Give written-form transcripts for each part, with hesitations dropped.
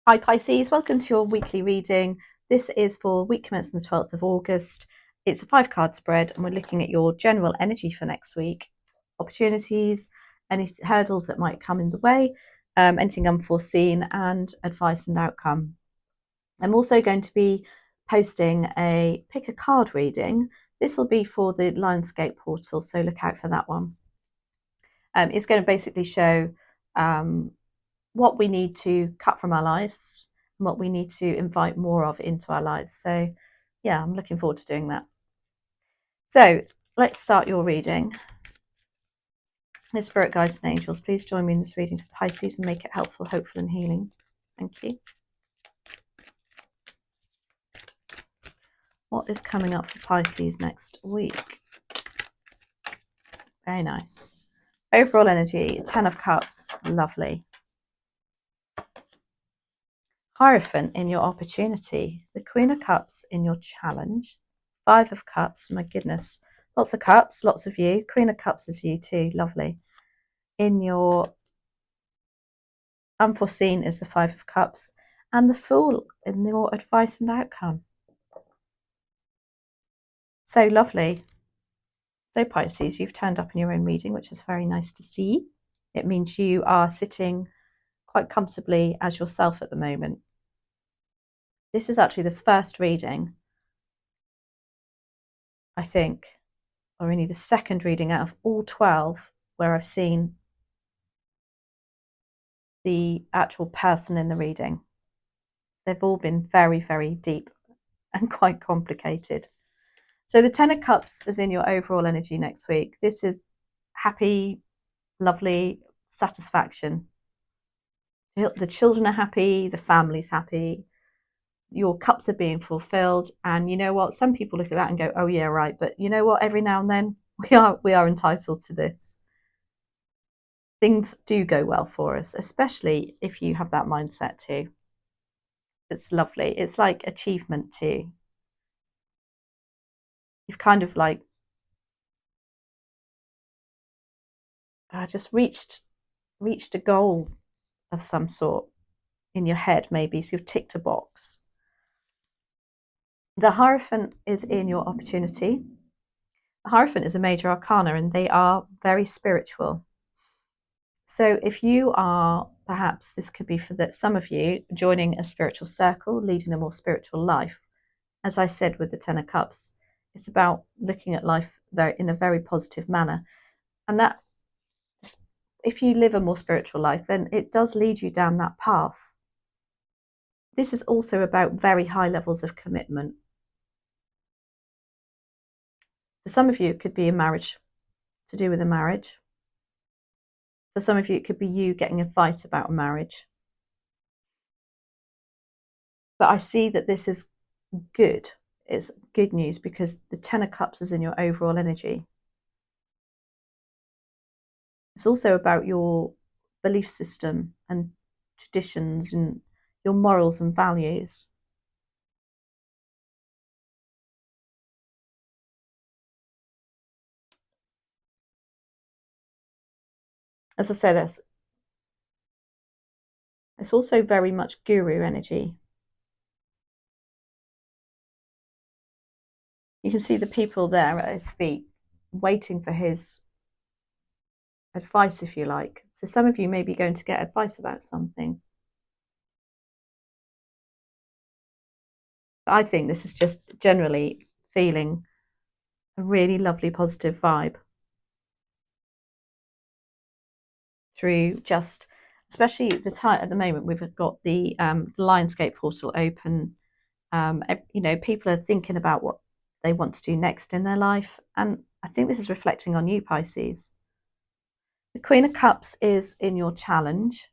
Hi Pisces, welcome to your weekly reading. This is for week commencing the 12th of August. It's a 5-card spread and we're looking at your general energy for next week. Opportunities, any hurdles that might come in the way, anything unforeseen, and advice and outcome. I'm also going to be posting a pick a card reading. This will be for the Lionsgate portal, so look out for that one. It's going to basically show what we need to cut from our lives and what we need to invite more of into our lives. So yeah, I'm looking forward to doing that. So let's start your reading. My spirit guides and angels, please join me in this reading for Pisces and make it helpful, hopeful and healing. Thank you. What is coming up for Pisces next week? Very nice. Overall energy, 10 of Cups, lovely. Hierophant in your opportunity, the Queen of Cups in your challenge, 5 of Cups, my goodness, lots of cups, lots of you. Queen of Cups is you too, lovely. In your unforeseen is the 5 of Cups, and the Fool in your advice and outcome. So lovely. So Pisces, you've turned up in your own reading, which is very nice to see. It means you are sitting quite comfortably as yourself at the moment. This is actually the first reading, I think, or only the second reading out of all 12 where I've seen the actual person in the reading. They've all been very, very deep and quite complicated. So the 10 of Cups is in your overall energy next week. This is happy, lovely satisfaction. The children are happy, the family's happy, your cups are being fulfilled. And you know what? Some people look at that and go, oh yeah, right. But you know what? Every now and then we are entitled to this. Things do go well for us, especially if you have that mindset too. It's lovely. It's like achievement too. You've kind of like just reached a goal of some sort in your head, maybe. So you've ticked a box. The Hierophant is in your opportunity. The Hierophant is a major arcana and they are very spiritual. So if you are, perhaps this could be for some of you, joining a spiritual circle, leading a more spiritual life. As I said with the 10 of Cups, it's about looking at life in a very positive manner. And that, if you live a more spiritual life, then it does lead you down that path. This is also about very high levels of commitment. For some of you, it could be a marriage, to do with a marriage. For some of you, it could be you getting advice about a marriage. But I see that this is good. It's good news because the 10 of Cups is in your overall energy. It's also about your belief system and traditions and your morals and values. As I said, it's also very much guru energy. You can see the people there at his feet waiting for his advice, if you like. So some of you may be going to get advice about something. But I think this is just generally feeling a really lovely positive vibe through just, especially the time at the moment, we've got the Lionsgate portal open. You know, people are thinking about what they want to do next in their life. And I think this is reflecting on you, Pisces. The Queen of Cups is in your challenge.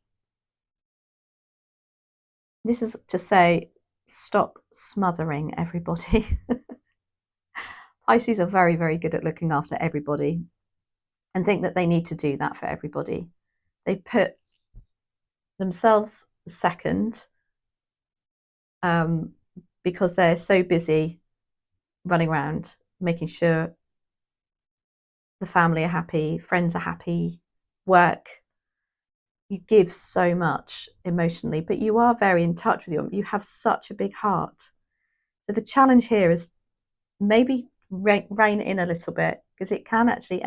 This is to say, stop smothering everybody. Pisces are very, very good at looking after everybody and think that they need to do that for everybody. They put themselves second because they're so busy running around making sure the family are happy, friends are happy, work, you give so much emotionally, but you are very in touch with you have such a big heart. So the challenge here is maybe rein in a little bit, because it can actually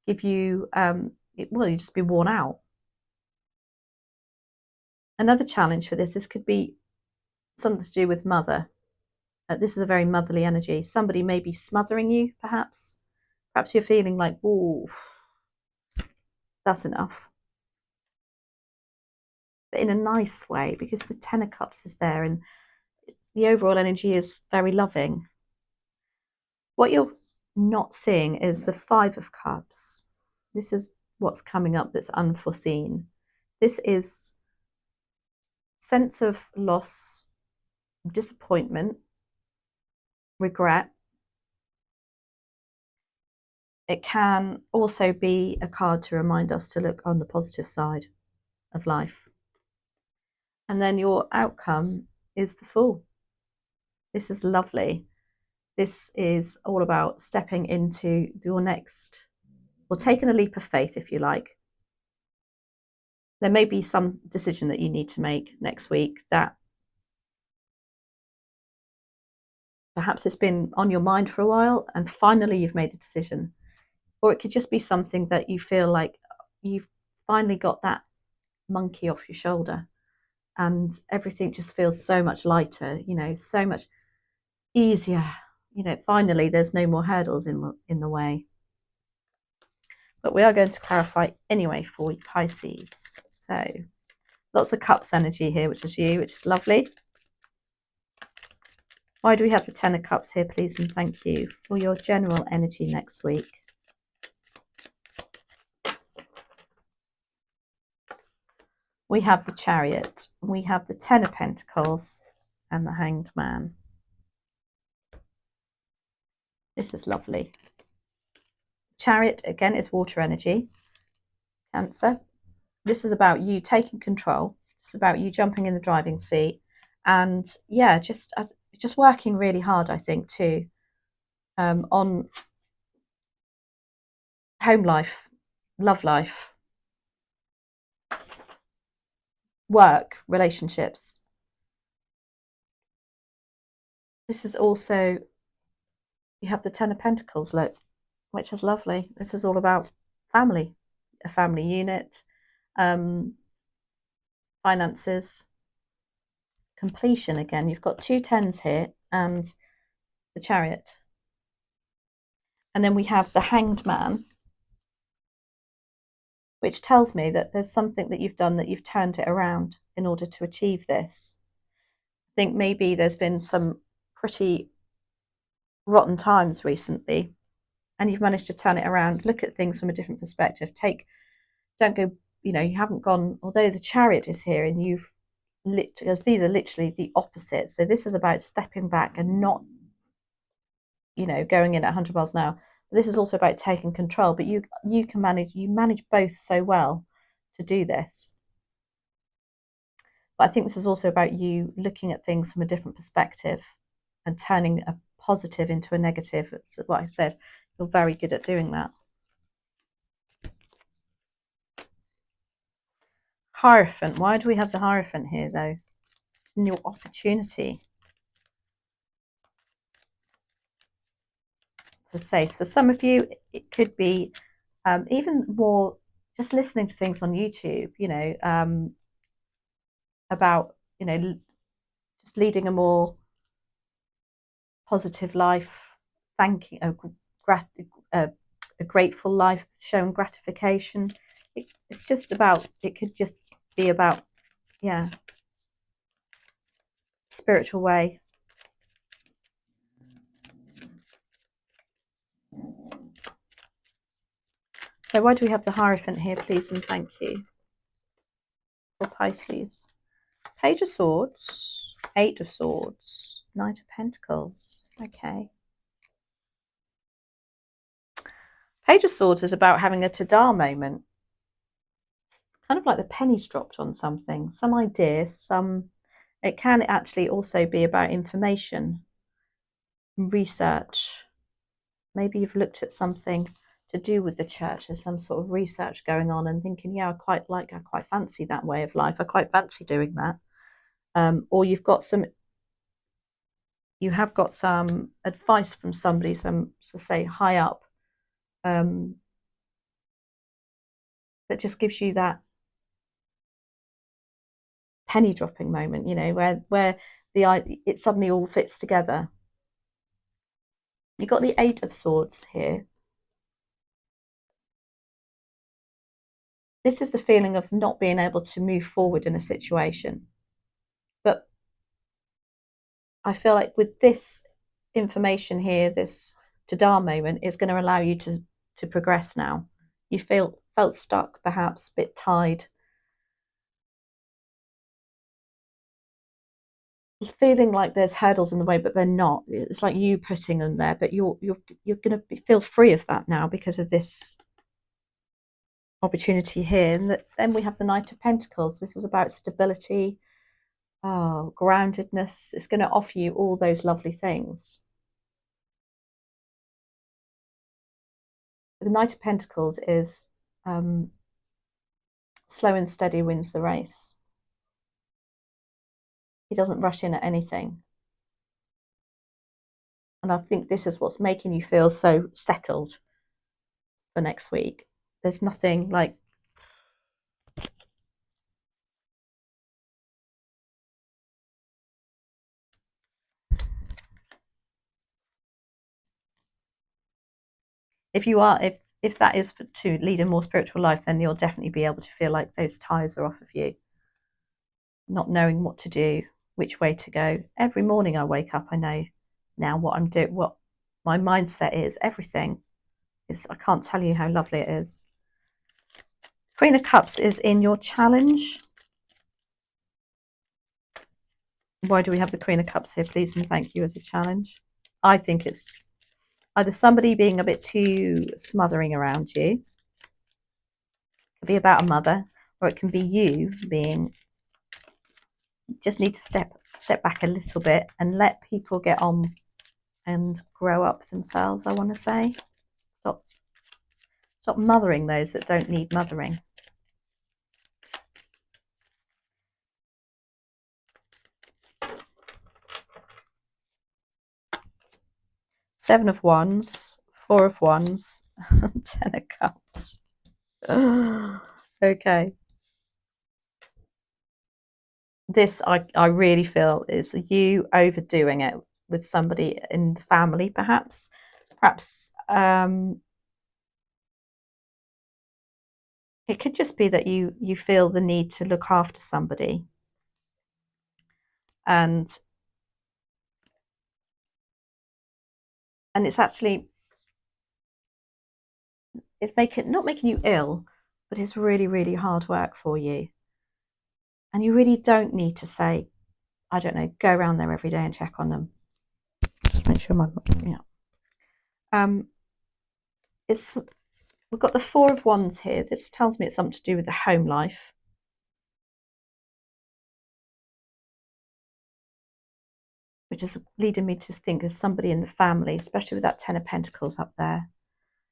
give you you just be worn out. Another challenge for this could be something to do with mother. This is a very motherly energy. Somebody may be smothering you, perhaps you're feeling like, oh, that's enough, but in a nice way, because the Ten of Cups is there and the overall energy is very loving. What you're not seeing is the Five of Cups. This is what's coming up that's unforeseen. This is sense of loss, disappointment, regret. It can also be a card to remind us to look on the positive side of life. And then your outcome is the Fool. This is lovely. This is all about stepping into your next, or taking a leap of faith, if you like. There may be some decision that you need to make next week that perhaps it's been on your mind for a while and finally you've made the decision. Or it could just be something that you feel like you've finally got that monkey off your shoulder and everything just feels so much lighter, so much easier. Finally there's no more hurdles in the way. But we are going to clarify anyway for you, Pisces. So lots of cups energy here, which is you, which is lovely. Why do we have the Ten of Cups here, please and thank you, for your general energy next week? We have the Chariot, we have the Ten of Pentacles, and the Hanged Man. This is lovely. Chariot, again, is water energy. Cancer. This is about you taking control. It's about you jumping in the driving seat. And yeah, just working really hard, I think, too, on home life, love life, work, relationships. This is also, you have the Ten of Pentacles, look, which is lovely. This is all about family, a family unit, finances, completion. Again, you've got two tens here and the Chariot. And then we have the Hanged Man, which tells me that there's something that you've done, that you've turned it around in order to achieve this. I think maybe there's been some pretty rotten times recently and you've managed to turn it around, look at things from a different perspective. Don't go, you haven't gone, although the Chariot is here and because these are literally the opposite. So this is about stepping back and not, going in at 100 miles an hour. This is also about taking control, but you manage both so well to do this. But I think this is also about you looking at things from a different perspective and turning a positive into a negative. It's what I said. You're very good at doing that. Hierophant. Why do we have the Hierophant here, though? It's a new opportunity. So for some of you, it could be even more just listening to things on YouTube, about, just leading a more positive life, thanking, a grateful life, showing gratification. It's just about, it could just be about, yeah, spiritual way. So why do we have the Hierophant here, please and thank you, for Pisces? Page of Swords, Eight of Swords, Knight of Pentacles. Okay. Page of Swords is about having a ta-da moment. Kind of like the pennies dropped on something, some idea, it can actually also be about information, research. Maybe you've looked at something to do with the church. There's some sort of research going on and thinking, yeah, I quite fancy that way of life. I quite fancy doing that. Or you have got some advice from somebody, to say high up, that just gives you that penny dropping moment, where it suddenly all fits together. You've got the Eight of Swords here. This is the feeling of not being able to move forward in a situation. But I feel like with this information here, this Tada moment is going to allow you to progress now. You felt stuck, perhaps a bit tied, feeling like there's hurdles in the way, but they're not. It's like you putting them there, but you're going to feel free of that now because of this opportunity here. And then we have the Knight of Pentacles. This is about stability, groundedness. It's going to offer you all those lovely things. The Knight of Pentacles is slow and steady wins the race. He doesn't rush in at anything. And I think this is what's making you feel so settled for next week. There's nothing like if that is to lead a more spiritual life, then you'll definitely be able to feel like those ties are off of you. Not knowing what to do, which way to go. Every morning I wake up, I know now what I'm doing, what my mindset is, everything. I can't tell you how lovely it is. Queen of Cups is in your challenge. Why do we have the Queen of Cups here, please and thank you, as a challenge? I think it's either somebody being a bit too smothering around you. It could be about a mother, or it can be you being, just need to step back a little bit and let people get on and grow up themselves, I want to say. Stop mothering those that don't need mothering. Seven of Wands, Four of Wands, Ten of Cups. Okay. This I really feel is you overdoing it with somebody in the family, perhaps. It could just be that you feel the need to look after somebody, and it's actually not making you ill, but it's really, really hard work for you. And you really don't need to say, I don't know, go around there every day and check on them. Just make sure we've got the Four of Wands here. This tells me it's something to do with the home life. Which is leading me to think there's somebody in the family, especially with that Ten of Pentacles up there.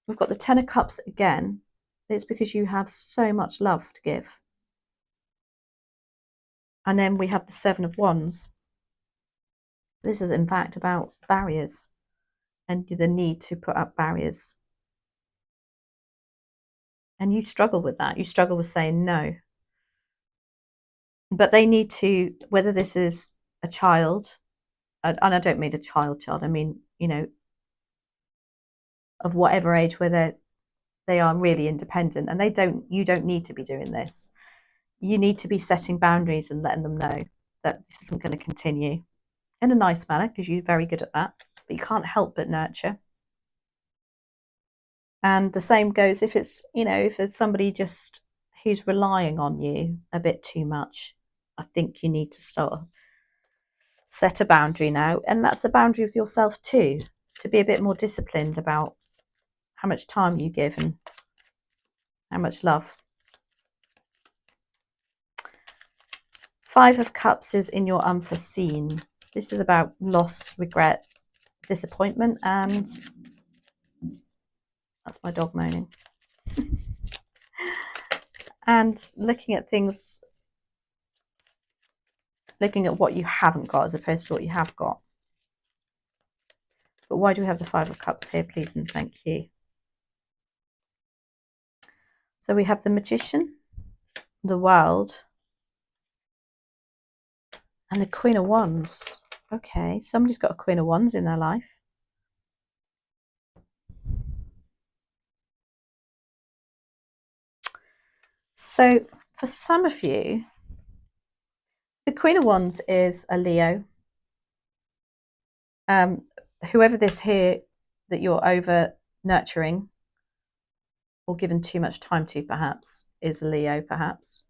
We've got the Ten of Cups again. It's because you have so much love to give. And then we have the Seven of Wands. This is in fact about barriers and the need to put up barriers. And you struggle with that. You struggle with saying no. But they need to, whether this is a child, and I don't mean a child, I mean, of whatever age, where they are really independent, and you don't need to be doing this. You need to be setting boundaries and letting them know that this isn't going to continue in a nice manner, because you're very good at that, but you can't help but nurture. And the same goes if it's somebody just who's relying on you a bit too much. I think you need to start set a boundary now, and that's a boundary with yourself too, to be a bit more disciplined about how much time you give and how much love. Five of Cups is in your unforeseen. This is about loss, regret, disappointment, and That's my dog moaning. And looking at things, looking at what you haven't got as opposed to what you have got. But why do we have the Five of Cups here, please and thank you? So we have the Magician, the World, and the Queen of Wands. Okay, somebody's got a Queen of Wands in their life. So for some of you, the Queen of Wands is a Leo. Whoever this here that you're over nurturing or given too much time to, perhaps, is a Leo, perhaps.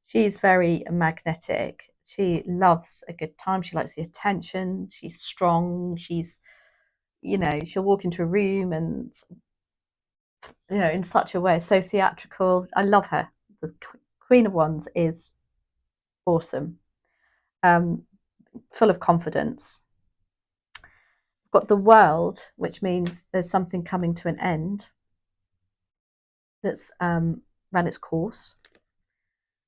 She's very magnetic. She loves a good time. She likes the attention. She's strong. She's, you know, she'll walk into a room and, you know, in such a way, so theatrical. I love her. The Queen of Wands is awesome, full of confidence. We've got the World, which means there's something coming to an end that's ran its course.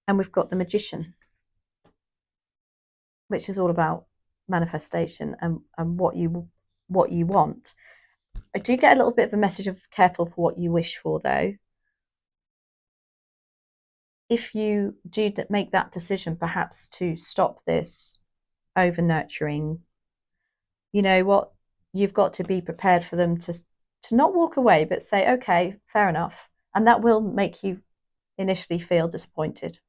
And we've got the Magician, which is all about manifestation and what you want. I do get a little bit of a message of careful for what you wish for, though. If you do make that decision, perhaps to stop this over nurturing, you know what, you've got to be prepared for them to not walk away, but say, okay, fair enough. And that will make you initially feel disappointed,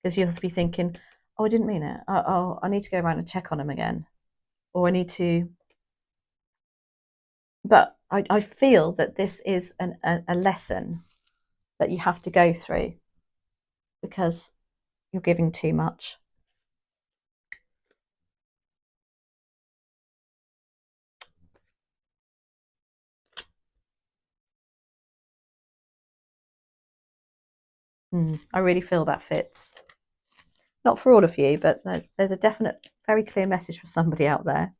because you'll be thinking, oh, I didn't mean it. Oh, I need to go around and check on him again. Or I need to. But I feel that this is a lesson that you have to go through because you're giving too much. I really feel that fits. Not for all of you, but there's a definite, very clear message for somebody out there.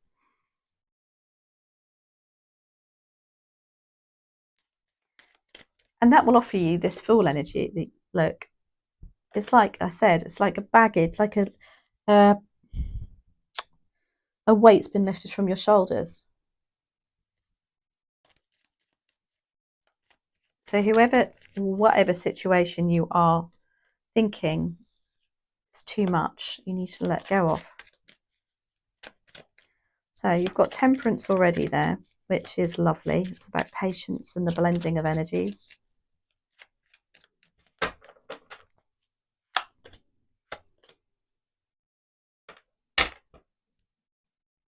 And that will offer you this Fool energy. Look, it's like I said, it's like a baggage, like a weight's been lifted from your shoulders. So whatever situation you are thinking it's too much, you need to let go of. So you've got Temperance already there, which is lovely. It's about patience and the blending of energies.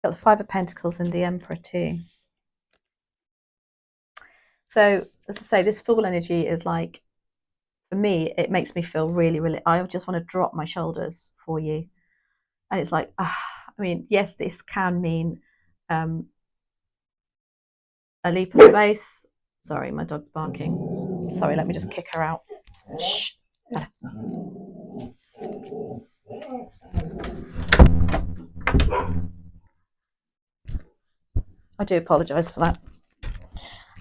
Got the Five of Pentacles and the Emperor too. So, as I say, this Fool energy is like, for me, it makes me feel really, really, I just want to drop my shoulders for you. And it's like, I mean, yes, this can mean a leap of faith. Sorry, my dog's barking. Sorry, let me just kick her out. Shh. I do apologise for that.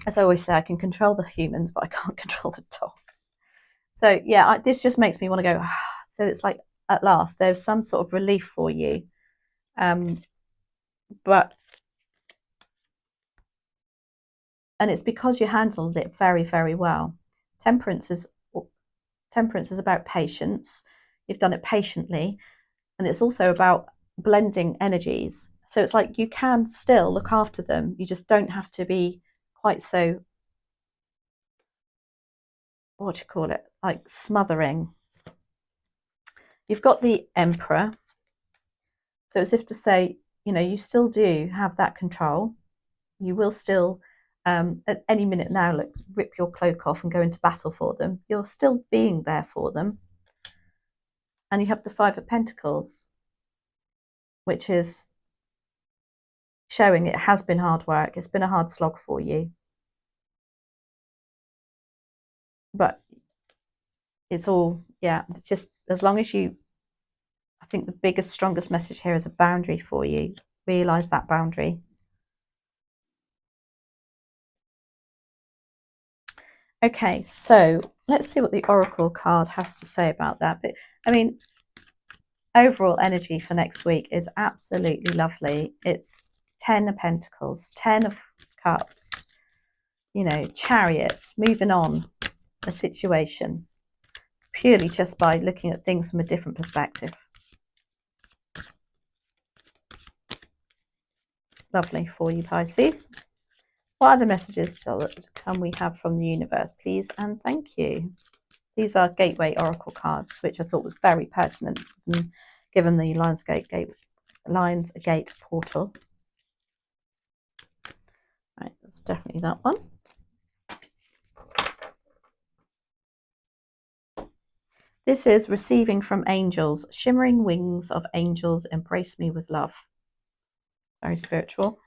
As I always say, I can control the humans, but I can't control the dog. So yeah, this just makes me want to go. So it's like, at last, there's some sort of relief for you. But and it's because you handled it very, very well. Temperance is about patience. You've done it patiently, and it's also about blending energies. So it's like you can still look after them. You just don't have to be quite so, what do you call it, like smothering. You've got the Emperor. So it's as if to say, you know, you still do have that control. You will still, at any minute now, look, rip your cloak off and go into battle for them. You're still being there for them. And you have the Five of Pentacles, which is showing it has been hard work. It's been a hard slog for you. But it's all, yeah, just as long as you, I think the biggest, strongest message here is a boundary for you. Realise that boundary. Okay, so let's see what the Oracle card has to say about that. But I mean, overall energy for next week is absolutely lovely. It's 10 of Pentacles, 10 of Cups, you know, Chariots, moving on a situation purely just by looking at things from a different perspective. Lovely for you, Pisces. What other messages can we have from the universe, please? And thank you. These are Gateway Oracle cards, which I thought was very pertinent given the Lionsgate portal. Right, that's definitely that one. This is Receiving from Angels. Shimmering wings of angels embrace me with love. Very spiritual.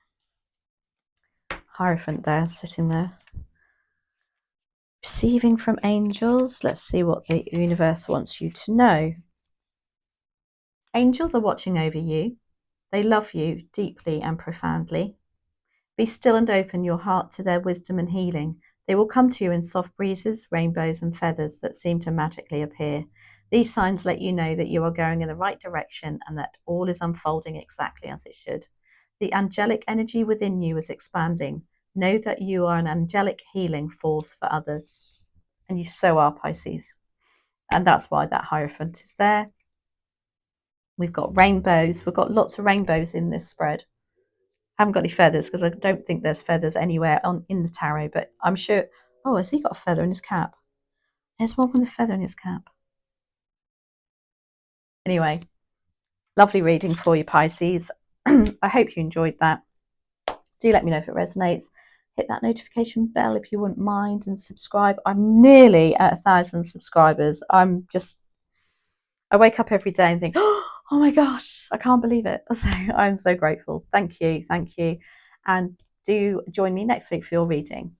Hierophant there, sitting there. Receiving from angels. Let's see what the universe wants you to know. Angels are watching over you. They love you deeply and profoundly. Be still and open your heart to their wisdom and healing. They will come to you in soft breezes, rainbows, and feathers that seem to magically appear. These signs let you know that you are going in the right direction and that all is unfolding exactly as it should. The angelic energy within you is expanding. Know that you are an angelic healing force for others. And you so are, Pisces. And that's why that Hierophant is there. We've got rainbows. We've got lots of rainbows in this spread. I haven't got any feathers because I don't think there's feathers anywhere in the tarot, but I'm sure. Oh, has he got a feather in his cap? There's one with a feather in his cap. Anyway, lovely reading for you, Pisces. I hope you enjoyed that. Do let me know if it resonates. Hit that notification bell if you wouldn't mind, and subscribe. I'm nearly at 1,000 subscribers. I wake up every day and think, oh my gosh, I can't believe it. So I'm so grateful. Thank you. And do join me next week for your reading.